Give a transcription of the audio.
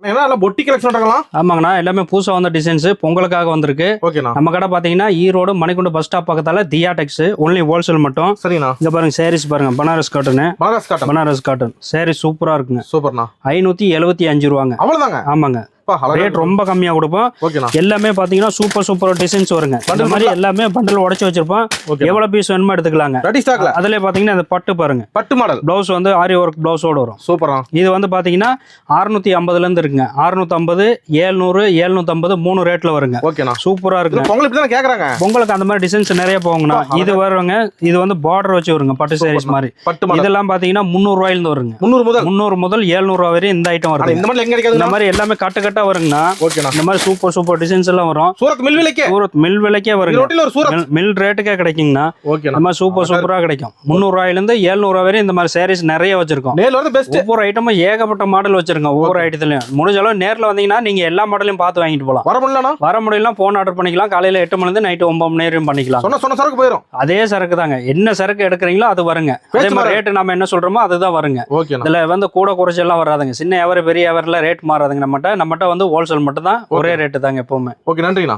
ஏன்னா எல்லாம் பொட்டி கலெக்ஷன் இருக்கலாம். ஆமாங்கண்ணா, எல்லாமே புதுசா வந்த டிசைன்ஸ் பொங்கலுக்காக வந்திருக்கு. ஓகேண்ணா. நம்ம கடை பாத்தீங்கன்னா ஈரோடு மணிக்குண்டு பஸ் ஸ்டாப் பக்கத்தால தியா டெக்ஸ், ஒன்லி ஹோல்சேல் மட்டும். சரிண்ணா. இங்க பாருங்க சாரீஸ் பாருங்க, பனாரஸ் காட்டன் சாரீ சூப்பரா இருக்குங்க. சூப்பர்ண்ணா. 575 ரூபாங்க. அவ்வளவுதாங்க. ஆமாங்க, ரேட் ரொம்ப கம்மியா கொடுப்போம். எல்லாமே பாத்தீங்கன்னா சூப்பர் டிசைன்ஸ் வருங்க. இந்த மாதிரி எல்லாமே பண்டல் உடைச்சு வச்சிருப்போம். எவ்வளவு பீஸ் வேணுமோ எடுத்துக்கலாங்க. அதுல பாத்தீங்கன்னா இந்த பட்டு பாருங்க, பட்டு மாடல் பிளவுஸ் வந்து ஆரி ஒர்க் பிளவுஸோட வரும். சூப்பரா. இது வந்து பாத்தீங்கன்னா 650ல இருந்து இருக்குங்க. 650, 700, 750 3 ரேட்ல வருங்க. சூப்பரா இருக்கு. பொங்கலுக்கு அந்த மாதிரி டிசைன்ஸ் நிறைய போகுங்கண்ணா. இது வருங்க. இது வந்து பார்டர் வச்சு வருங்க, பட்டு சாரீஸ் மாதிரி. இதெல்லாம் பாத்தீங்கன்னா 300 ரூபாயில இருந்து வருங்க. 300 முதல் 700 ரூபாய் வரை இந்த ஐட்டம் வருங்க. இந்த மாதிரி எல்லாமே கட்டு வருங்கண்ணா. இந்த மாதிரி சூப்பர் டிசைன்ஸ் எல்லாம் வரும். சூரத் மில் விலைக்கே வருங்க. மில் ரேட்டுக்கே கிடைக்குங்கண்ணா. இந்த மாதிரி சூப்பரா கிடைக்கும். 300 ரூபாயில இருந்து 700 ரூபாய் வரை இந்த மாதிரி சாரீஸ் நிறைய வச்சிருக்கோம். ஒவ்வொரு ஐட்டமும் ஏகப்பட்ட மாடல் வச்சிருக்கோம். ஒவ்வொரு ஐட்டத்துலயும் முடிஞ்ச அளவு நேர்ல வந்தீங்கன்னா நீங்க எல்லா மாடலையும் பார்த்து வாங்கிட்டு போலாம். வர முடியல போன் ஆர்டர் பண்ணிக்கலாம். காலையில 8 மணில இருந்து நைட் 9 மணி நேரம் பண்ணிக்கலாம். சொன்ன சரக்கு போயிடும். அதே சரக்கு தாங்க. என்ன சரக்கு எடுக்கிறீங்களோ அது வருங்க. அதே மாதிரி ரேட் நம்ம என்ன சொல்றோமோ அதுதான் வருங்க. இதுல வந்து கூட குறைச்சு எல்லாம் வராதுங்க. சின்ன வியாபாரம் பெரிய வியாபாரம்ல ரேட் மாறாதுங்க. நம்மகிட்ட வந்து ஹோல்சேல் மட்டும் தான் ஒரே ரேட்டு தாங்க எப்பவுமே. நன்றிங்கண்ணா.